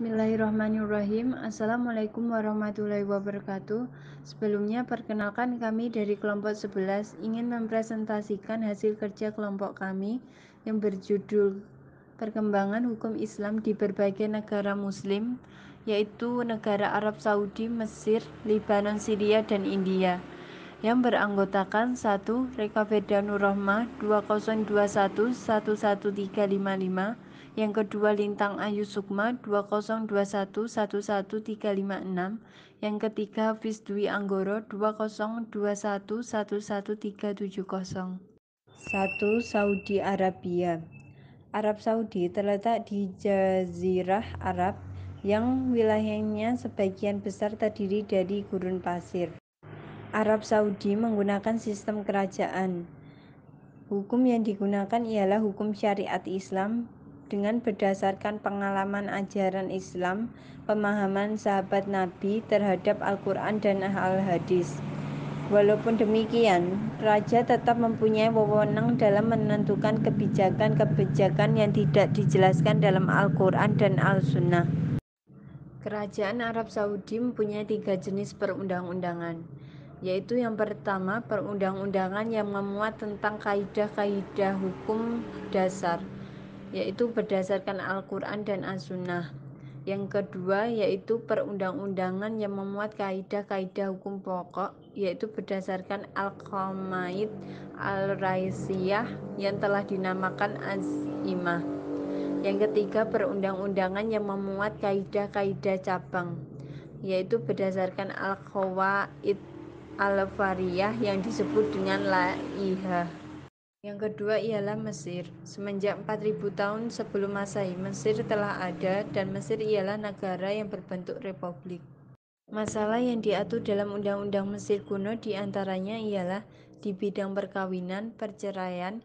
Bismillahirrahmanirrahim. Assalamualaikum warahmatullahi wabarakatuh. Sebelumnya perkenalkan, kami dari kelompok 11 ingin mempresentasikan hasil kerja kelompok kami yang berjudul Perkembangan Hukum Islam di Berbagai Negara Muslim, yaitu negara Arab Saudi, Mesir, Libanon, Syria, dan India, yang beranggotakan 1. Reka Veda Nurrohmah 2021-11355, yang kedua Lintang Ayu Sukma 2021-11356, yang ketiga Hafiz Dwi Anggoro 2021-11370. 1. Saudi Arabia. Arab Saudi terletak di Jazirah Arab yang wilayahnya sebagian besar terdiri dari gurun pasir. Arab Saudi menggunakan sistem kerajaan. Hukum yang digunakan ialah hukum syariat Islam dengan berdasarkan pengalaman ajaran Islam, pemahaman sahabat Nabi terhadap Al-Quran dan Al-Hadis. Walaupun demikian, raja tetap mempunyai wewenang dalam menentukan kebijakan-kebijakan yang tidak dijelaskan dalam Al-Quran dan Al-Sunnah. Kerajaan Arab Saudi mempunyai 3 jenis perundang-undangan, yaitu yang pertama perundang-undangan yang memuat tentang kaidah-kaidah hukum dasar, yaitu berdasarkan Al-Quran dan As-Sunnah. Yang kedua yaitu perundang-undangan yang memuat kaidah-kaidah hukum pokok, yaitu berdasarkan Al-Qamaid Al-Raisiyah yang telah dinamakan Az-Imah. Yang ketiga perundang-undangan yang memuat kaidah-kaidah cabang, yaitu berdasarkan Al-Qawaid Al-Fariyah yang disebut dengan Laihah. Yang kedua ialah Mesir. Semenjak 4000 tahun sebelum Masehi, Mesir telah ada, dan Mesir ialah negara yang berbentuk republik. Masalah yang diatur dalam undang-undang Mesir kuno diantaranya ialah di bidang perkawinan, perceraian,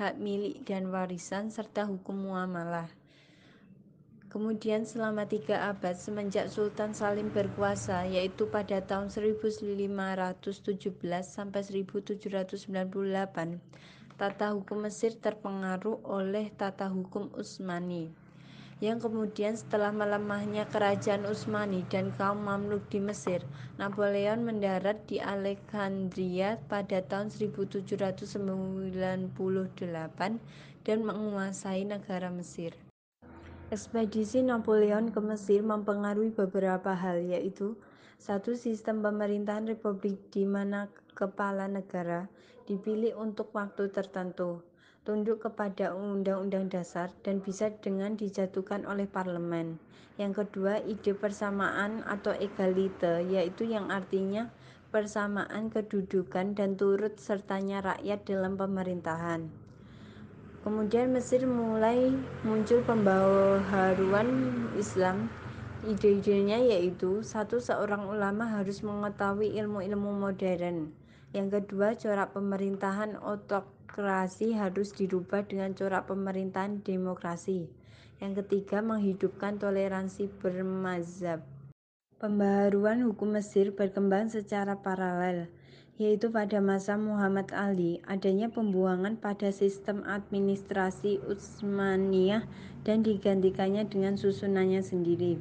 hak milik dan warisan, serta hukum muamalah. Kemudian selama 3 abad semenjak Sultan Salim berkuasa, yaitu pada tahun 1517 sampai 1798, tata hukum Mesir terpengaruh oleh tata hukum Utsmani, yang kemudian setelah melemahnya kerajaan Utsmani dan kaum Mamluk di Mesir, Napoleon mendarat di Alexandria pada tahun 1798 dan menguasai negara Mesir. Ekspedisi Napoleon ke Mesir mempengaruhi beberapa hal, yaitu 1. Sistem pemerintahan republik di mana kepala negara dipilih untuk waktu tertentu, tunduk kepada undang-undang dasar, dan bisa dengan dijatuhkan oleh parlemen. Yang kedua, ide persamaan atau egalite, yaitu yang artinya persamaan kedudukan dan turut sertanya rakyat dalam pemerintahan. Kemudian Mesir mulai muncul pembaharuan Islam. Ide-idenya yaitu 1. Seorang ulama harus mengetahui ilmu-ilmu modern. Yang kedua, corak pemerintahan autokrasi harus dirubah dengan corak pemerintahan demokrasi. Yang ketiga, menghidupkan toleransi bermazhab. Pembaharuan hukum Mesir berkembang secara paralel, yaitu pada masa Muhammad Ali, adanya pembuangan pada sistem administrasi Utsmaniyah dan digantikannya dengan susunannya sendiri.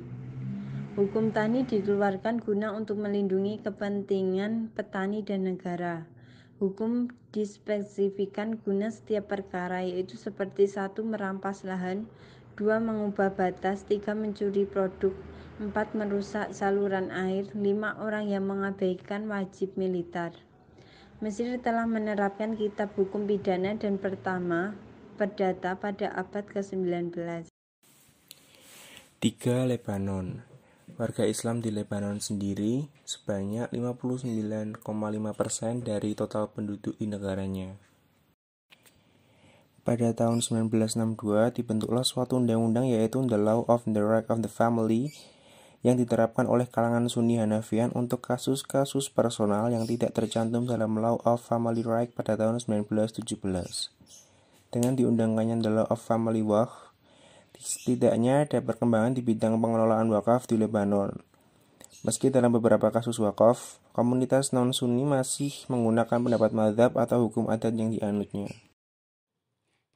Hukum tani dikeluarkan guna untuk melindungi kepentingan petani dan negara. Hukum dispesifikan guna setiap perkara, yaitu seperti 1. Merampas lahan, 2. Mengubah batas, 3. Mencuri produk, 4. Merusak saluran air, 5. Orang yang mengabaikan wajib militer. Mesir telah menerapkan kitab hukum pidana dan pertama perdata pada abad ke-19. 3. Lebanon. Warga Islam di Lebanon sendiri sebanyak 59,5% dari total penduduk di negaranya. Pada tahun 1962 dibentuklah suatu undang-undang yaitu The Law of the Right of the Family yang diterapkan oleh kalangan Sunni Hanafian untuk kasus-kasus personal yang tidak tercantum dalam Law of Family Right pada tahun 1917. Dengan diundangkannya The Law of Family Waqf, setidaknya ada perkembangan di bidang pengelolaan wakaf di Lebanon. Meski dalam beberapa kasus wakaf, komunitas non-Sunni masih menggunakan pendapat mazhab atau hukum adat yang dianutnya.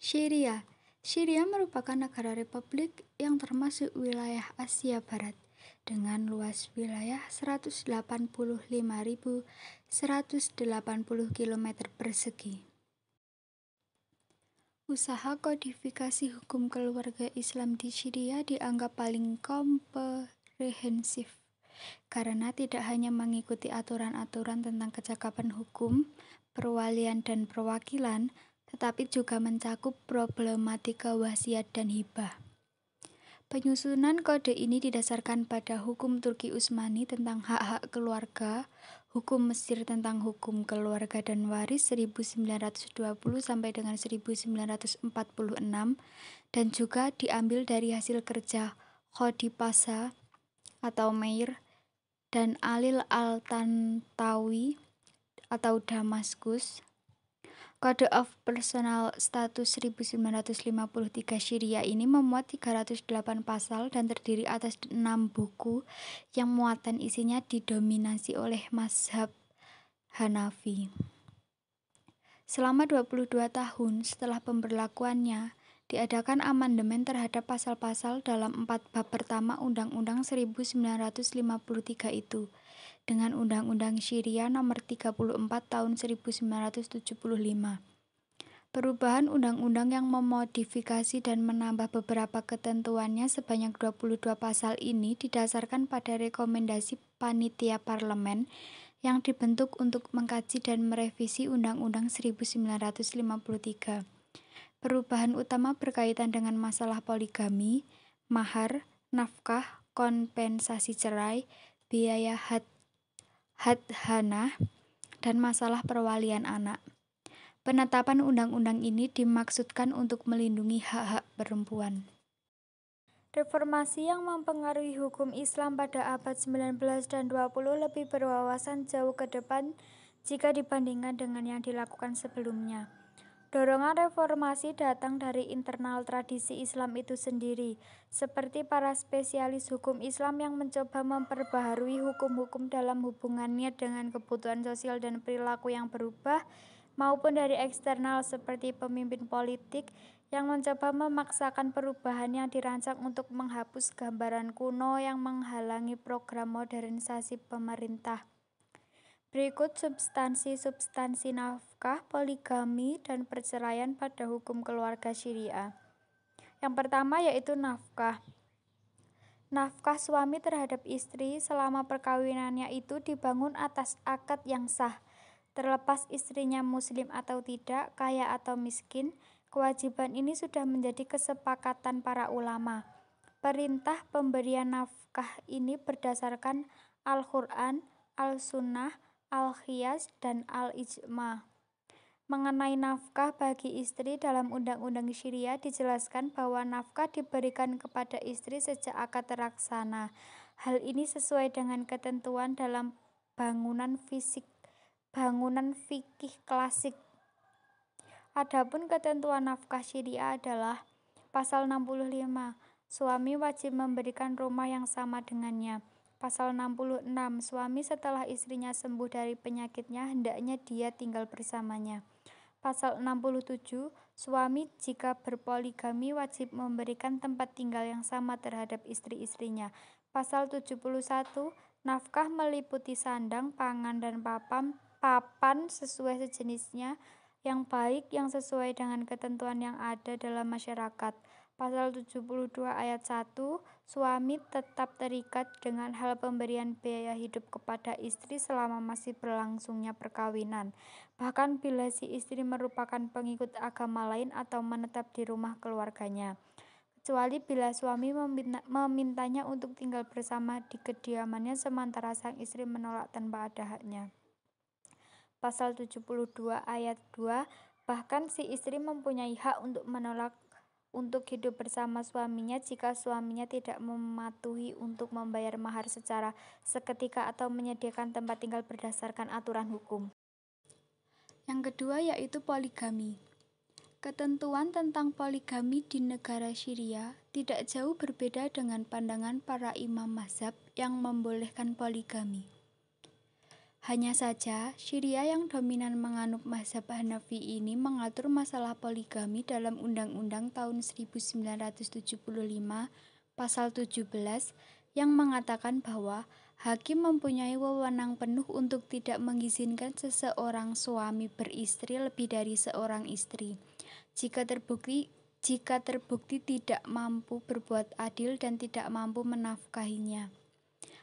Syria. Syria merupakan negara republik yang termasuk wilayah Asia Barat dengan luas wilayah 185.180 km persegi. Usaha kodifikasi hukum keluarga Islam di Syria dianggap paling komprehensif karena tidak hanya mengikuti aturan-aturan tentang kecakapan hukum, perwalian dan perwakilan, tetapi juga mencakup problematika wasiat dan hibah. Penyusunan kode ini didasarkan pada hukum Turki Utsmani tentang hak-hak keluarga, hukum Mesir tentang hukum keluarga dan waris 1920 sampai dengan 1946, dan juga diambil dari hasil kerja Khodipasa atau Meir dan Alil al-Tantawi atau Damaskus. Code of Personal Status 1953 Syria ini memuat 308 pasal dan terdiri atas 6 buku yang muatan isinya didominasi oleh mazhab Hanafi. Selama 22 tahun setelah pemberlakuannya, diadakan amandemen terhadap pasal-pasal dalam 4 bab pertama Undang-Undang 1953 itu, dengan Undang-Undang Syria Nomor 34 Tahun 1975. Perubahan undang-undang yang memodifikasi dan menambah beberapa ketentuannya sebanyak 22 pasal ini didasarkan pada rekomendasi panitia parlemen yang dibentuk untuk mengkaji dan merevisi Undang-Undang 1953. Perubahan utama berkaitan dengan masalah poligami, mahar, nafkah, kompensasi cerai, biaya hadhanah, dan masalah perwalian anak. Penetapan undang-undang ini dimaksudkan untuk melindungi hak-hak perempuan. Reformasi yang mempengaruhi hukum Islam pada abad 19 dan 20 lebih berwawasan jauh ke depan jika dibandingkan dengan yang dilakukan sebelumnya. Dorongan reformasi datang dari internal tradisi Islam itu sendiri, seperti para spesialis hukum Islam yang mencoba memperbaharui hukum-hukum dalam hubungannya dengan kebutuhan sosial dan perilaku yang berubah, maupun dari eksternal seperti pemimpin politik yang mencoba memaksakan perubahan yang dirancang untuk menghapus gambaran kuno yang menghalangi program modernisasi pemerintah. Berikut substansi nafkah, poligami, dan perceraian pada hukum keluarga Syariah. Yang pertama yaitu nafkah. Nafkah suami terhadap istri selama perkawinannya itu dibangun atas akad yang sah. Terlepas istrinya muslim atau tidak, kaya atau miskin, kewajiban ini sudah menjadi kesepakatan para ulama. Perintah pemberian nafkah ini berdasarkan Al-Quran, Al-Sunnah, Al-Qiyas, dan Al-Ijma. Mengenai nafkah bagi istri dalam Undang-Undang Syariah dijelaskan bahwa nafkah diberikan kepada istri sejak akad terlaksana. Hal ini sesuai dengan ketentuan dalam bangunan fikih klasik. Adapun ketentuan nafkah Syariah adalah pasal 65, suami wajib memberikan rumah yang sama dengannya. Pasal 66, suami setelah istrinya sembuh dari penyakitnya hendaknya dia tinggal bersamanya. Pasal 67, suami jika berpoligami wajib memberikan tempat tinggal yang sama terhadap istri-istrinya. Pasal 71, nafkah meliputi sandang, pangan, dan papan sesuai sejenisnya yang baik yang sesuai dengan ketentuan yang ada dalam masyarakat. Pasal 72 ayat 1, suami tetap terikat dengan hal pemberian biaya hidup kepada istri selama masih berlangsungnya perkawinan, bahkan bila si istri merupakan pengikut agama lain atau menetap di rumah keluarganya, kecuali bila suami memintanya untuk tinggal bersama di kediamannya sementara sang istri menolak tanpa ada haknya. Pasal 72 ayat 2, bahkan si istri mempunyai hak untuk menolak untuk hidup bersama suaminya jika suaminya tidak mematuhi untuk membayar mahar secara seketika atau menyediakan tempat tinggal berdasarkan aturan hukum. Yang kedua yaitu poligami. Ketentuan tentang poligami di negara Syria tidak jauh berbeda dengan pandangan para imam mazhab yang membolehkan poligami. Hanya saja, Syria yang dominan menganut mazhab Hanafi ini mengatur masalah poligami dalam Undang-Undang tahun 1975 pasal 17 yang mengatakan bahwa hakim mempunyai wewenang penuh untuk tidak mengizinkan seseorang suami beristri lebih dari seorang istri. Jika terbukti tidak mampu berbuat adil dan tidak mampu menafkahinya.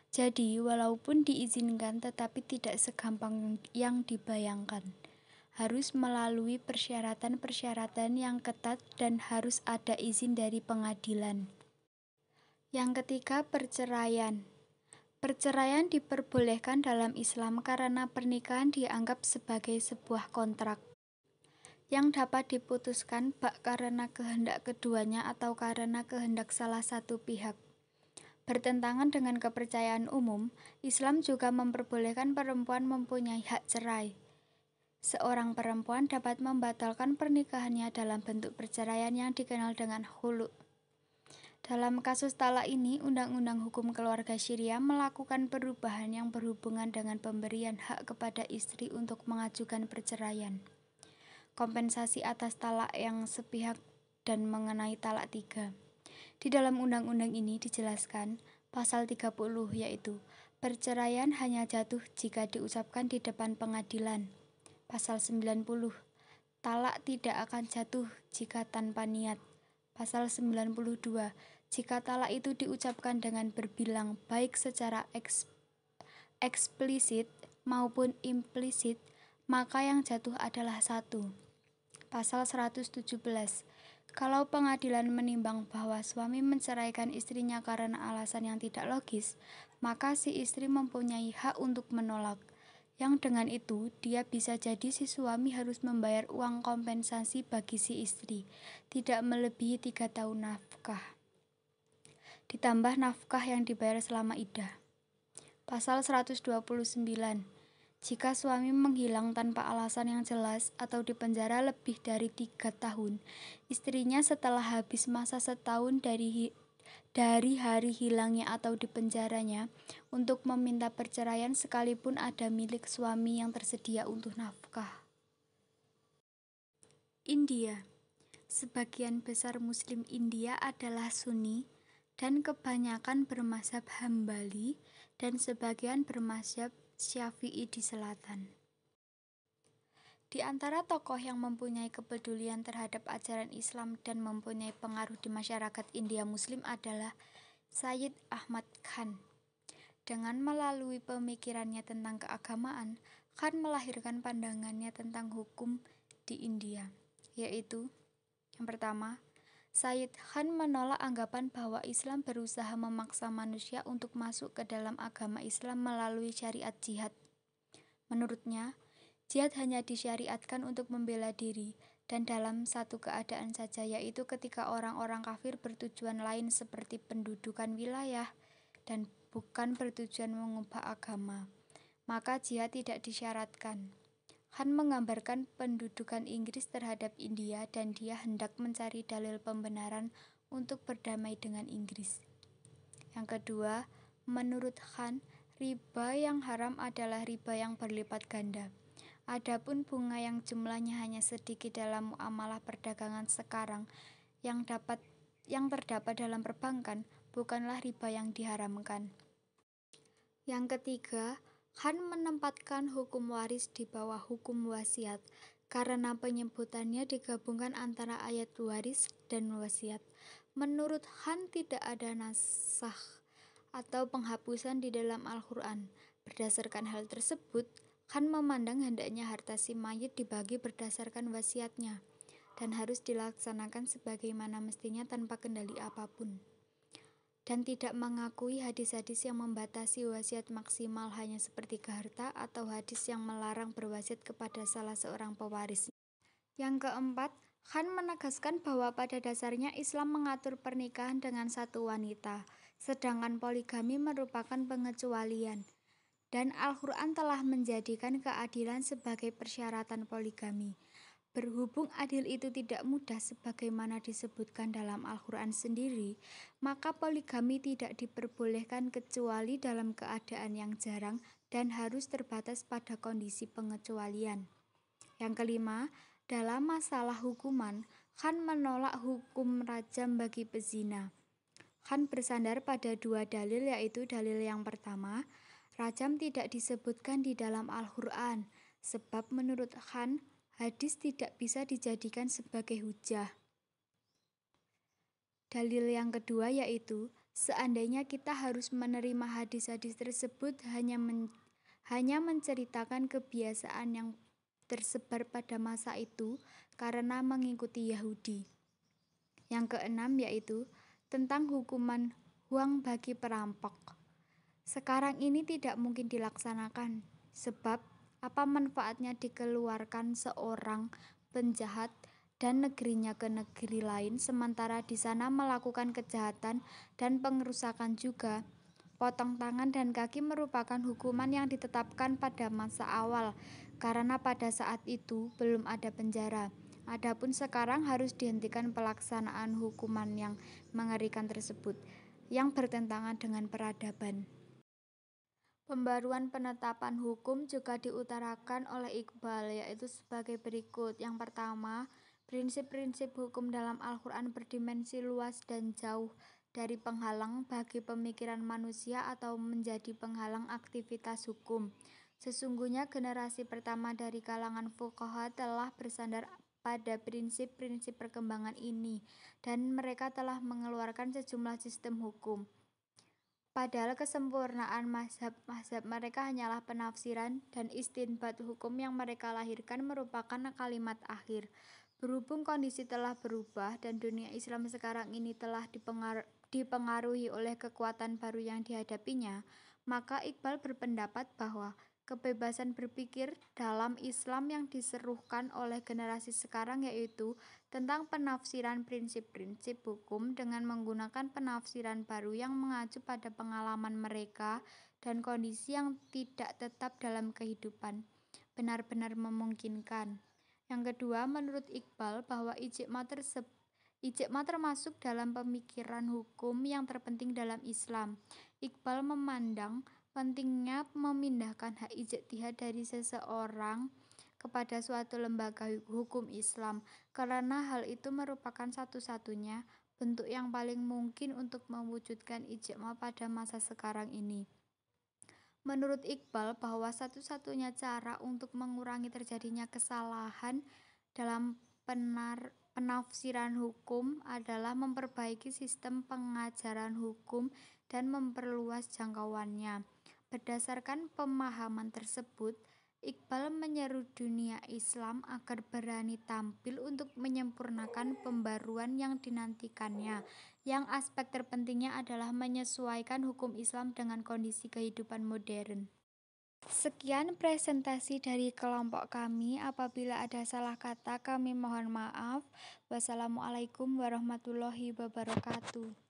Jadi, walaupun diizinkan tetapi tidak segampang yang dibayangkan. Harus melalui persyaratan-persyaratan yang ketat dan harus ada izin dari pengadilan. Yang ketiga, perceraian. Perceraian diperbolehkan dalam Islam karena pernikahan dianggap sebagai sebuah kontrak yang dapat diputuskan baik karena kehendak keduanya atau karena kehendak salah satu pihak. Bertentangan dengan kepercayaan umum, Islam juga memperbolehkan perempuan mempunyai hak cerai. Seorang perempuan dapat membatalkan pernikahannya dalam bentuk perceraian yang dikenal dengan khulu'. Dalam kasus talak ini, Undang-Undang Hukum Keluarga Syria melakukan perubahan yang berhubungan dengan pemberian hak kepada istri untuk mengajukan perceraian, kompensasi atas talak yang sepihak, dan mengenai talak 3. Di dalam undang-undang ini dijelaskan, pasal 30 yaitu, perceraian hanya jatuh jika diucapkan di depan pengadilan. Pasal 90, talak tidak akan jatuh jika tanpa niat. Pasal 92, jika talak itu diucapkan dengan berbilang baik secara eksplisit maupun implisit, maka yang jatuh adalah 1. Pasal 117, kalau pengadilan menimbang bahwa suami menceraikan istrinya karena alasan yang tidak logis, maka si istri mempunyai hak untuk menolak. Yang dengan itu, dia bisa jadi si suami harus membayar uang kompensasi bagi si istri, tidak melebihi 3 tahun nafkah, ditambah nafkah yang dibayar selama iddah. Pasal 129, jika suami menghilang tanpa alasan yang jelas atau dipenjara lebih dari 3 tahun, istrinya setelah habis masa setahun dari hari hilangnya atau dipenjaranya untuk meminta perceraian sekalipun ada milik suami yang tersedia untuk nafkah. India. Sebagian besar Muslim India adalah Sunni dan kebanyakan bermazhab Hambali dan sebagian bermazhab Syafi'i di selatan. Di antara tokoh yang mempunyai kepedulian terhadap ajaran Islam dan mempunyai pengaruh di masyarakat India Muslim adalah Sayyid Ahmad Khan. Dengan melalui pemikirannya tentang keagamaan, Khan melahirkan pandangannya tentang hukum di India, yaitu yang pertama, Sayyid Khan menolak anggapan bahwa Islam berusaha memaksa manusia untuk masuk ke dalam agama Islam melalui syariat jihad. Menurutnya, jihad hanya disyariatkan untuk membela diri dan dalam satu keadaan saja, yaitu ketika orang-orang kafir bertujuan lain seperti pendudukan wilayah dan bukan bertujuan mengubah agama. Maka jihad tidak disyaratkan. Khan menggambarkan pendudukan Inggris terhadap India dan dia hendak mencari dalil pembenaran untuk berdamai dengan Inggris. Yang kedua, menurut Khan, riba yang haram adalah riba yang berlipat ganda. Adapun bunga yang jumlahnya hanya sedikit dalam muamalah perdagangan sekarang yang terdapat dalam perbankan bukanlah riba yang diharamkan. Yang ketiga, Khan menempatkan hukum waris di bawah hukum wasiat karena penyebutannya digabungkan antara ayat waris dan wasiat. Menurut Khan tidak ada nasakh atau penghapusan di dalam Al-Quran. Berdasarkan hal tersebut, Khan memandang hendaknya harta si mayit dibagi berdasarkan wasiatnya dan harus dilaksanakan sebagaimana mestinya tanpa kendali apapun, dan tidak mengakui hadis-hadis yang membatasi wasiat maksimal hanya sepertiga harta atau hadis yang melarang berwasiat kepada salah seorang pewaris. Yang keempat, Khan menegaskan bahwa pada dasarnya Islam mengatur pernikahan dengan satu wanita, sedangkan poligami merupakan pengecualian, dan Al-Quran telah menjadikan keadilan sebagai persyaratan poligami. Berhubung adil itu tidak mudah sebagaimana disebutkan dalam Al-Quran sendiri, maka poligami tidak diperbolehkan kecuali dalam keadaan yang jarang dan harus terbatas pada kondisi pengecualian. Yang kelima, dalam masalah hukuman, Khan menolak hukum rajam bagi pezina. Khan bersandar pada dua dalil, yaitu dalil yang pertama, rajam tidak disebutkan di dalam Al-Quran, sebab menurut Khan, hadis tidak bisa dijadikan sebagai hujah. Dalil yang kedua yaitu, seandainya kita harus menerima hadis-hadis tersebut hanya menceritakan kebiasaan yang tersebar pada masa itu karena mengikuti Yahudi. Yang keenam yaitu, tentang hukuman huang bagi perampok. Sekarang ini tidak mungkin dilaksanakan, sebab apa manfaatnya dikeluarkan seorang penjahat dan negerinya ke negeri lain sementara di sana melakukan kejahatan dan pengerusakan juga. Potong tangan dan kaki merupakan hukuman yang ditetapkan pada masa awal karena pada saat itu belum ada penjara. Adapun sekarang harus dihentikan pelaksanaan hukuman yang mengerikan tersebut yang bertentangan dengan peradaban. Pembaruan penetapan hukum juga diutarakan oleh Iqbal, yaitu sebagai berikut. Yang pertama, prinsip-prinsip hukum dalam Al-Quran berdimensi luas dan jauh dari penghalang bagi pemikiran manusia atau menjadi penghalang aktivitas hukum. Sesungguhnya generasi pertama dari kalangan fuqaha telah bersandar pada prinsip-prinsip perkembangan ini, dan mereka telah mengeluarkan sejumlah sistem hukum. Padahal kesempurnaan mazhab mereka hanyalah penafsiran dan istinbat hukum yang mereka lahirkan merupakan kalimat akhir. Berhubung kondisi telah berubah dan dunia Islam sekarang ini telah dipengaruhi oleh kekuatan baru yang dihadapinya, maka Iqbal berpendapat bahwa kebebasan berpikir dalam Islam yang diserukan oleh generasi sekarang yaitu tentang penafsiran prinsip-prinsip hukum dengan menggunakan penafsiran baru yang mengacu pada pengalaman mereka dan kondisi yang tidak tetap dalam kehidupan, benar-benar memungkinkan. Yang kedua, menurut Iqbal bahwa ijma termasuk dalam pemikiran hukum yang terpenting dalam Islam. Iqbal memandang pentingnya memindahkan hak ijtihad dari seseorang kepada suatu lembaga hukum Islam, karena hal itu merupakan satu-satunya bentuk yang paling mungkin untuk mewujudkan ijma pada masa sekarang ini. Menurut Iqbal bahwa satu-satunya cara untuk mengurangi terjadinya kesalahan dalam penafsiran hukum adalah memperbaiki sistem pengajaran hukum dan memperluas jangkauannya. Berdasarkan pemahaman tersebut, Iqbal menyeru dunia Islam agar berani tampil untuk menyempurnakan pembaruan yang dinantikannya, yang aspek terpentingnya adalah menyesuaikan hukum Islam dengan kondisi kehidupan modern. Sekian presentasi dari kelompok kami. Apabila ada salah kata, kami mohon maaf. Wassalamualaikum warahmatullahi wabarakatuh.